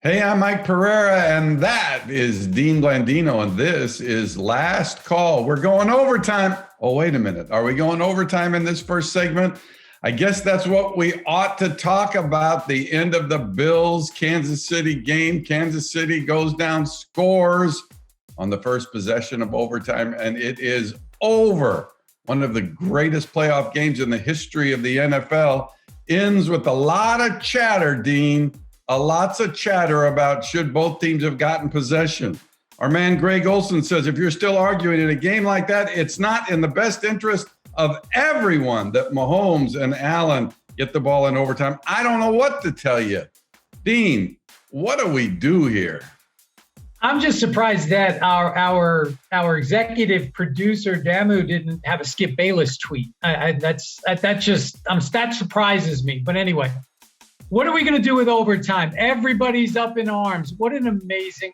Hey, I'm Mike Pereira, and that is Dean Blandino, and this is Last Call. We're going overtime. Oh, wait a minute. Are we going overtime in this first segment? I guess that's what we ought to talk about, the end of the Bills-Kansas City game. Kansas City goes down, scores on the first possession of overtime, and it is over. One of the greatest playoff games in the history of the NFL ends with a lot of chatter, Dean. Lots of chatter about should both teams have gotten possession. Our man Greg Olson says if you're still arguing in a game like that, it's not in the best interest of everyone that Mahomes and Allen get the ball in overtime. I don't know what to tell you. Dean, what do we do here? I'm just surprised that our executive producer Damu didn't have a Skip Bayless tweet. That surprises me. But anyway. What are we going to do with overtime? Everybody's up in arms. What an amazing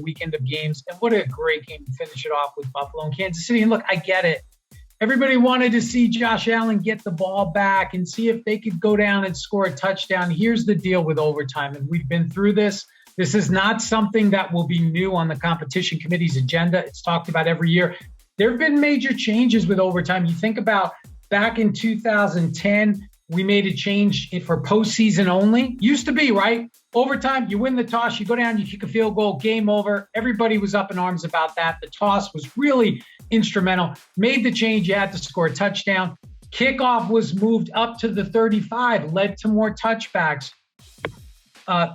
weekend of games. And what a great game to finish it off with Buffalo and Kansas City. And look, I get it. Everybody wanted to see Josh Allen get the ball back and see if they could go down and score a touchdown. Here's the deal with overtime. And we've been through this. This is not something that will be new on the competition committee's agenda. It's talked about every year. There have been major changes with overtime. You think about back in 2010, we made a change for postseason only. Used to be, right? Overtime, you win the toss, you go down, you kick a field goal, game over. Everybody was up in arms about that. The toss was really instrumental. Made the change, you had to score a touchdown. Kickoff was moved up to the 35, led to more touchbacks.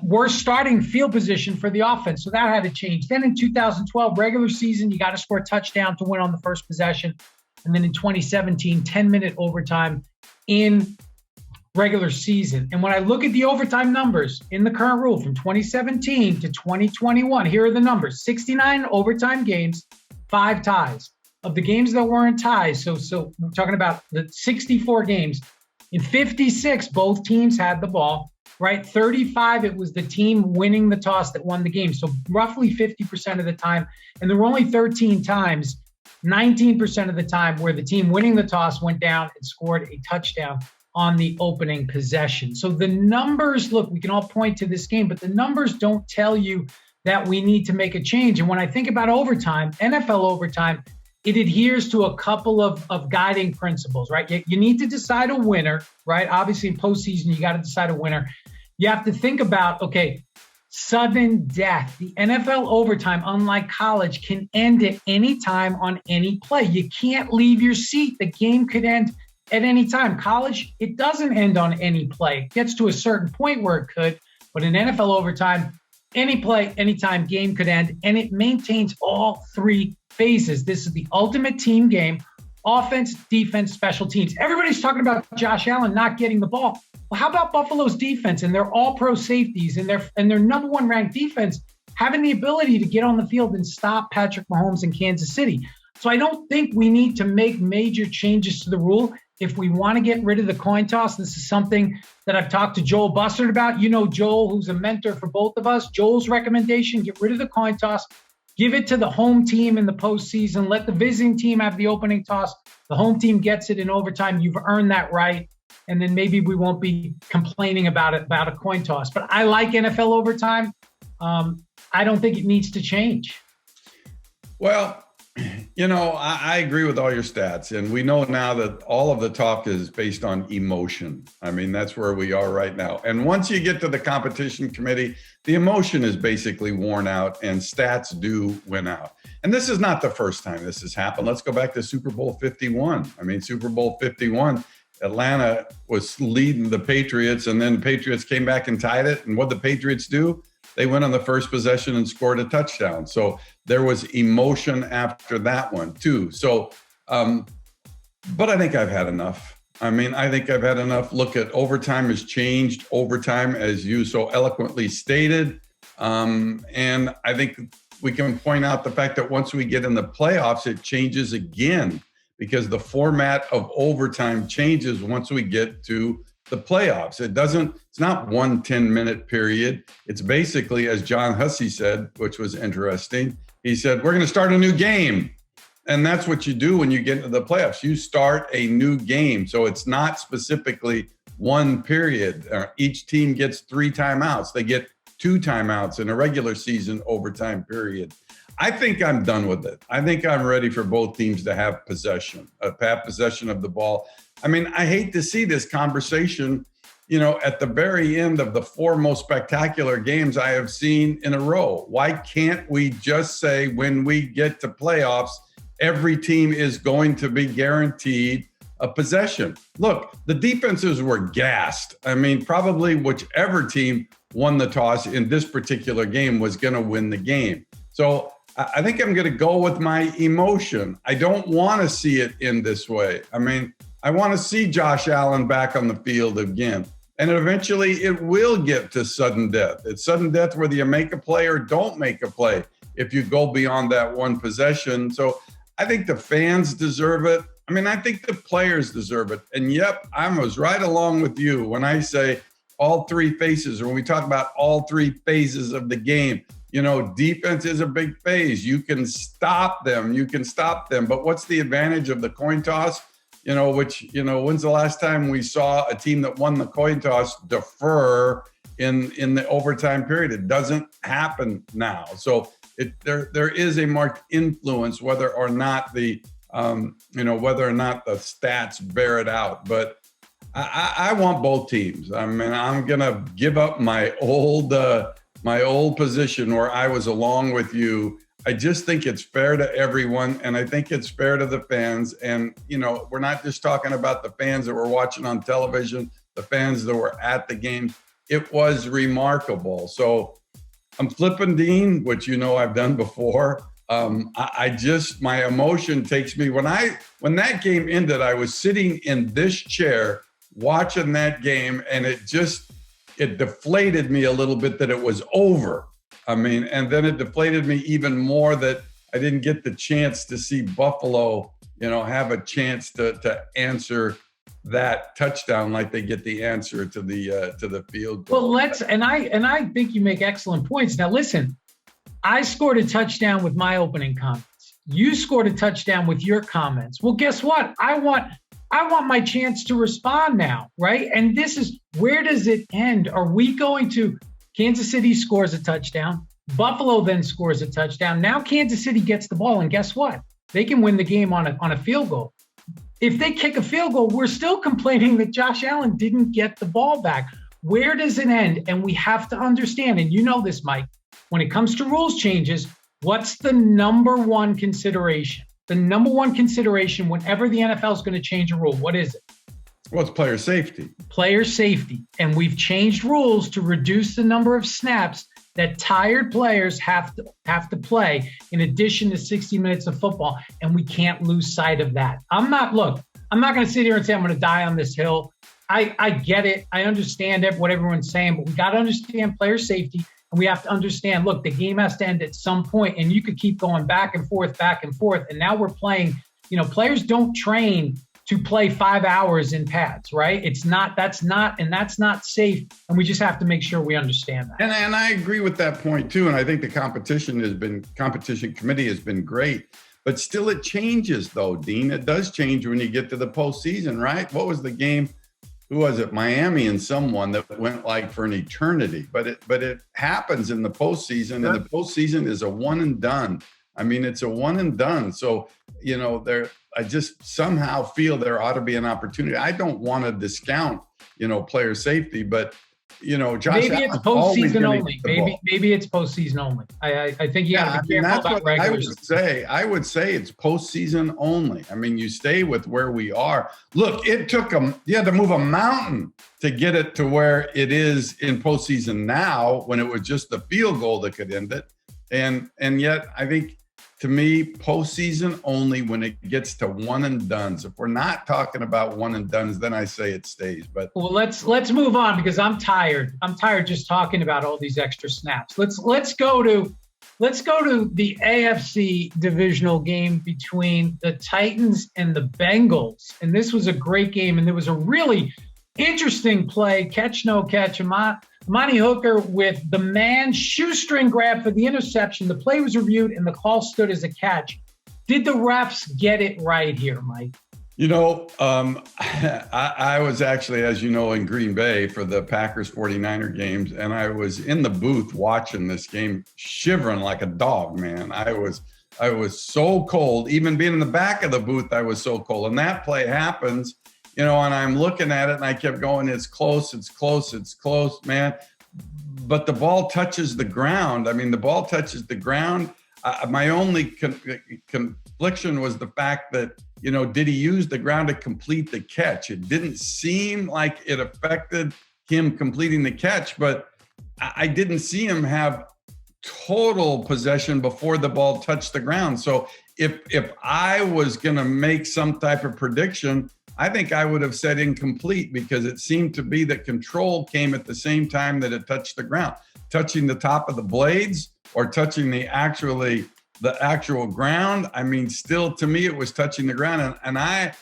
Worse starting field position for the offense, so that had to change. Then in 2012, regular season, you got to score a touchdown to win on the first possession. And then in 2017, 10-minute overtime in regular season. And when I look at the overtime numbers in the current rule from 2017 to 2021, here are the numbers: 69 overtime games, 5 ties. Of the games that weren't ties, so we're talking about the 64 games. In 56, both teams had the ball, right? 35, it was the team winning the toss that won the game. So roughly 50% of the time. And there were only 13 times, 19% of the time, where the team winning the toss went down and scored a touchdown on the opening possession. So the numbers, look, we can all point to this game, but the numbers don't tell you that we need to make a change. And when I think about overtime, NFL overtime, it adheres to a couple of guiding principles, right? You need to decide a winner, right? Obviously in postseason, you got to decide a winner. You have to think about, okay, sudden death. The NFL overtime, unlike college, can end at any time on any play. You can't leave your seat. The game could end at any time. College, it doesn't end on any play. It gets to a certain point where it could, but in NFL overtime, any play, anytime, game could end, and it maintains all 3 phases. This is the ultimate team game: offense, defense, special teams. Everybody's talking about Josh Allen not getting the ball. Well, how about Buffalo's defense and their all-pro safeties and their number 1 ranked defense having the ability to get on the field and stop Patrick Mahomes in Kansas City? So I don't think we need to make major changes to the rule. If we want to get rid of the coin toss, this is something that I've talked to Joel Bussard about. You know Joel, who's a mentor for both of us. Joel's recommendation: get rid of the coin toss, give it to the home team in the postseason, let the visiting team have the opening toss. The home team gets it in overtime. You've earned that right. And then maybe we won't be complaining about a coin toss. But I like NFL overtime. I don't think it needs to change. Well, I agree with all your stats, and we know now that all of the talk is based on emotion. I mean, that's where we are right now. And once you get to the competition committee, the emotion is basically worn out and stats do win out. And this is not the first time this has happened. Let's go back to Super Bowl 51. I mean, Super Bowl 51, Atlanta was leading the Patriots, and then the Patriots came back and tied it. And what did the Patriots do? They went on the first possession and scored a touchdown. So there was emotion after that one too. So, but I think I've had enough. I mean, I think I've had enough. Look at overtime has changed overtime, as you so eloquently stated. And I think we can point out the fact that once we get in the playoffs, it changes again because the format of overtime changes once we get to the playoffs. It's not 1 10-minute period. It's basically, as John Hussey said, which was interesting, he said, we're going to start a new game. And that's what you do when you get into the playoffs. You start a new game. So it's not specifically one period. Each team gets 3 timeouts. They get 2 timeouts in a regular season overtime period. I think I'm done with it. I think I'm ready for both teams to have possession of the ball. I mean, I hate to see this conversation, at the very end of the 4 most spectacular games I have seen in a row. Why can't we just say when we get to playoffs, every team is going to be guaranteed a possession? Look, the defenses were gassed. I mean, probably whichever team won the toss in this particular game was going to win the game. So I think I'm going to go with my emotion. I don't want to see it in this way. I mean, I want to see Josh Allen back on the field again. And eventually it will get to sudden death. It's sudden death whether you make a play or don't make a play if you go beyond that one possession. So I think the fans deserve it. I mean, I think the players deserve it. And yep, I was right along with you when I say all 3 phases, or when we talk about all 3 phases of the game. Defense is a big phase. You can stop them. But what's the advantage of the coin toss? When's the last time we saw a team that won the coin toss defer in the overtime period? It doesn't happen now. So there is a marked influence whether or not the stats bear it out. But I want both teams. I mean, I'm gonna give up my old position where I was along with you. I just think it's fair to everyone, and I think it's fair to the fans. And, we're not just talking about the fans that were watching on television, the fans that were at the game. It was remarkable. So I'm flipping Dean, which I've done before. My emotion takes me. When that game ended, I was sitting in this chair watching that game, and it deflated me a little bit that it was over. I mean, and then it deflated me even more that I didn't get the chance to see Buffalo, have a chance to answer that touchdown like they get the answer to the field goal. Well, I think you make excellent points. Now, listen, I scored a touchdown with my opening comments. You scored a touchdown with your comments. Well, guess what? I want my chance to respond now, right? And this is, where does it end? Are we going to Kansas City scores a touchdown. Buffalo then scores a touchdown. Now Kansas City gets the ball, and guess what? They can win the game on a field goal. If they kick a field goal, we're still complaining that Josh Allen didn't get the ball back. Where does it end? And we have to understand, and you know this, Mike, when it comes to rules changes, what's the number one consideration? The number one consideration whenever the NFL is going to change a rule, what is it? Well, it's player safety. Player safety. And we've changed rules to reduce the number of snaps that tired players have to play in addition to 60 minutes of football. And we can't lose sight of that. I'm not going to sit here and say I'm going to die on this hill. I get it. I understand what everyone's saying, but we got to understand player safety. And we have to understand, look, the game has to end at some point, and you could keep going back and forth. And now we're playing, players don't train to play 5 hours in pads, right? That's not safe. And we just have to make sure we understand that. And I agree with that point too. And I think the competition committee has been great, but still it changes though, Dean. It does change when you get to the postseason, right? What was the game? Who was it? Miami and someone that went like for an eternity, but it happens in the postseason, and the postseason is a one and done. I mean, it's a one and done. So, I just somehow feel there ought to be an opportunity. I don't want to discount, player safety, but, Josh maybe it's postseason only. Maybe it's postseason only. I think you got to be careful about regular season. I would say it's postseason only. I mean, you stay with where we are. Look, it took you had to move a mountain to get it to where it is in postseason now, when it was just the field goal that could end it. And yet I think, to me, postseason only when it gets to one and dones. If we're not talking about one and dones, then I say it stays. But well, let's move on, because I'm tired. I'm tired just talking about all these extra snaps. Let's go to the AFC divisional game between the Titans and the Bengals. And this was a great game, and there was a really interesting play, catch no catch. Amani Hooker with the man shoestring grab for the interception. The play was reviewed and the call stood as a catch. Did the refs get it right here, Mike? I was actually, as you know, in Green Bay for the Packers 49er games, and I was in the booth watching this game, shivering like a dog, man. I was so cold. Even being in the back of the booth, I was so cold. And that play happens, and I'm looking at it, and I kept going, it's close, man. But the ball touches the ground. I mean, the ball touches the ground. My only confliction was the fact that, did he use the ground to complete the catch? It didn't seem like it affected him completing the catch, but I didn't see him have total possession before the ball touched the ground. So if I was going to make some type of prediction, I think I would have said incomplete, because it seemed to be that control came at the same time that it touched the ground, touching the top of the blades or touching the actual ground. I mean, still, to me, it was touching the ground. And I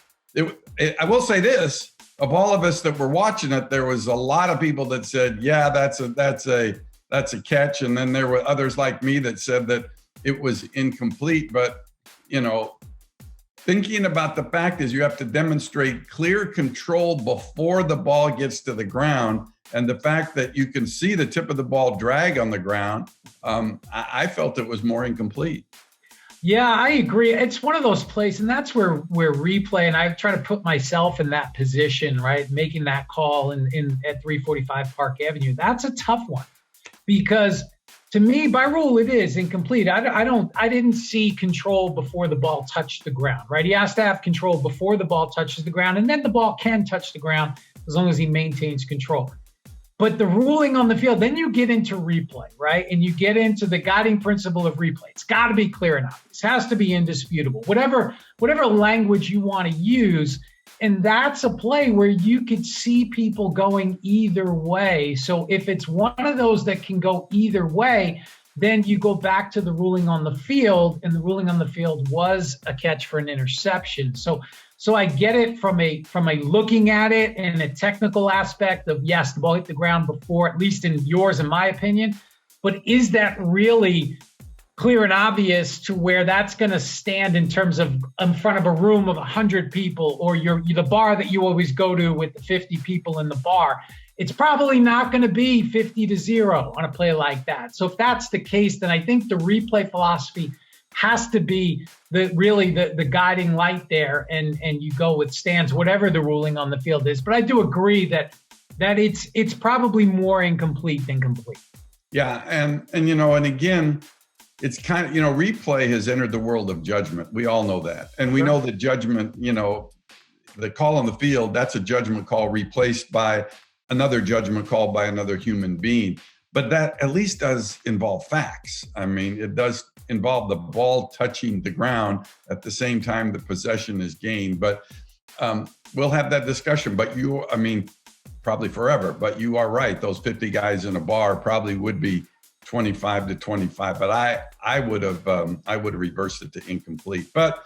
will say this: of all of us that were watching it, there was a lot of people that said, "Yeah, that's a catch," and then there were others like me that said that it was incomplete. But thinking about the fact is, you have to demonstrate clear control before the ball gets to the ground. And the fact that you can see the tip of the ball drag on the ground, I felt it was more incomplete. Yeah, I agree. It's one of those plays, and that's where replay, and I try to put myself in that position, right? Making that call at 345 Park Avenue. That's a tough one, because to me, by rule, it is incomplete. I didn't see control before the ball touched the ground, right? He has to have control before the ball touches the ground, and then the ball can touch the ground as long as he maintains control. But the ruling on the field, then you get into replay, right? And you get into the guiding principle of replay. It's got to be clear and obvious. It has to be indisputable. Whatever language you want to use. And that's a play where you could see people going either way. So if it's one of those that can go either way, then you go back to the ruling on the field, and the ruling on the field was a catch for an interception. So I get it from a looking at it and a technical aspect of, yes, the ball hit the ground before, at least in yours and my opinion. But is that really clear and obvious to where that's going to stand in terms of in front of a room of 100 people, or the bar that you always go to with the 50 people in the bar? It's probably not going to be 50-0 on a play like that. So if that's the case, then I think the replay philosophy has to be the guiding light there, and you go with stands, whatever the ruling on the field is. But I do agree that it's probably more incomplete than complete. Yeah, and again, it's kind of, replay has entered the world of judgment. We all know that. And we know that judgment, the call on the field, that's a judgment call replaced by another judgment call by another human being. But that at least does involve facts. I mean, it does involve the ball touching the ground at the same time the possession is gained. But we'll have that discussion. But probably forever. But you are right. Those 50 guys in a bar probably would be 25-25. But I would have reversed it to incomplete. But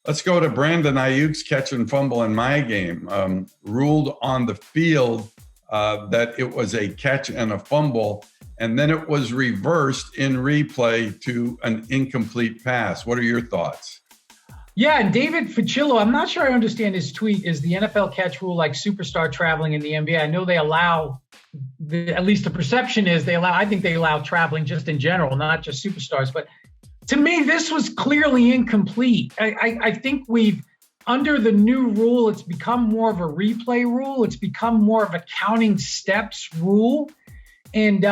let's go to Brandon Aiyuk's catch and fumble in my game. Ruled on the field that it was a catch and a fumble, and then it was reversed in replay to an incomplete pass. What are your thoughts? Yeah, and David Ficillo, I'm not sure I understand his tweet. Is the NFL catch rule like superstar traveling in the NBA? I know they allow, at least the perception is I think they allow traveling just in general, not just superstars. But to me, this was clearly incomplete. I think under the new rule, it's become more of a replay rule. It's become more of a counting steps rule. And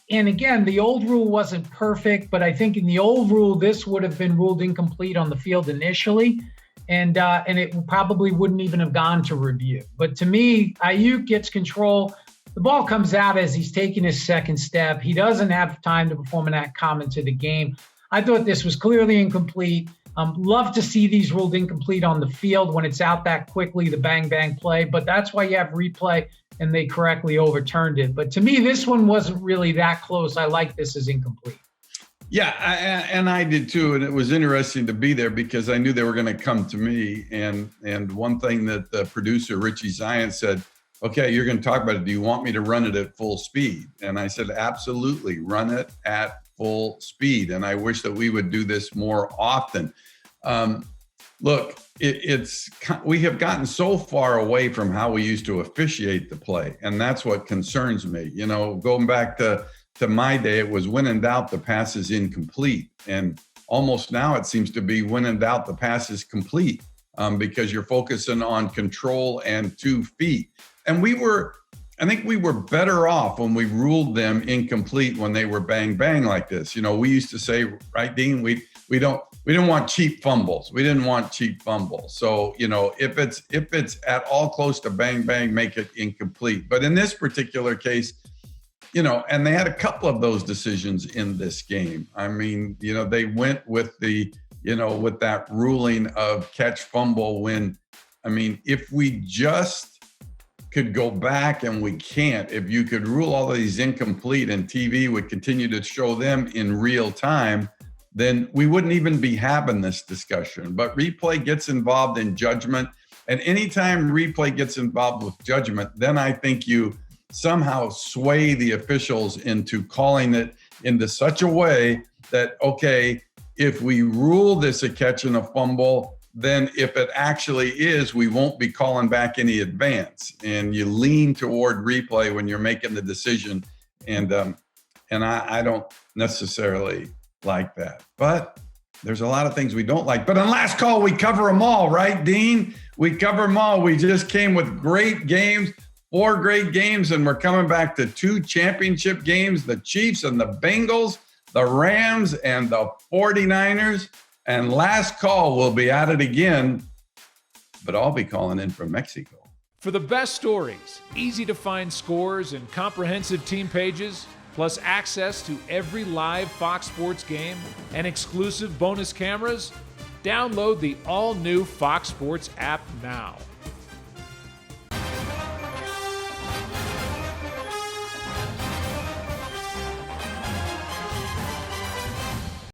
again, the old rule wasn't perfect, but I think in the old rule, this would have been ruled incomplete on the field initially. And it probably wouldn't even have gone to review. But to me, Aiyuk gets control. The ball comes out as he's taking his second step. He doesn't have time to perform an act common to the game. I thought this was clearly incomplete. Love to see these ruled incomplete on the field when it's out that quickly, the bang, bang play. But that's why you have replay, and they correctly overturned it. But to me, this one wasn't really that close. I like this as incomplete. Yeah, and I did too. And it was interesting to be there because I knew they were going to come to me. And one thing that the producer, Richie Zion, said, okay, you're going to talk about it. Do you want me to run it at full speed? And I said, absolutely, run it at full speed. And I wish that we would do this more often. look, we have gotten so far away from how we used to officiate the play, and that's what concerns me. You know, going back to my day, it was when in doubt, the pass is incomplete, and almost now it seems to be when in doubt, the pass is complete, because you're focusing on control and 2 feet. And I think we were better off when we ruled them incomplete when they were bang bang like this. You know, we used to say, right, Dean, we didn't want cheap fumbles. We didn't want cheap fumbles. So, you know, if it's at all close to bang bang, make it incomplete. But in this particular case, you know, and they had a couple of those decisions in this game. I mean, you know, they went with with that ruling of catch fumble when, I mean, if we just could go back, and we can't, if you could rule all of these incomplete and TV would continue to show them in real time, then we wouldn't even be having this discussion. But replay gets involved in judgment. And anytime replay gets involved with judgment, then I think you somehow sway the officials into calling it into such a way that, okay, if we rule this a catch and a fumble, then if it actually is, we won't be calling back any advance. And you lean toward replay when you're making the decision. And I don't necessarily like that. But there's a lot of things we don't like. But on Last Call, we cover them all, right, Dean? We cover them all. We just came with great games, 4 great games, and we're coming back to 2 championship games, the Chiefs and the Bengals, the Rams and the 49ers. And Last Call will be at it again, but I'll be calling in from Mexico. For the best stories, easy to find scores, and comprehensive team pages, plus access to every live Fox Sports game and exclusive bonus cameras, download the all-new Fox Sports app now.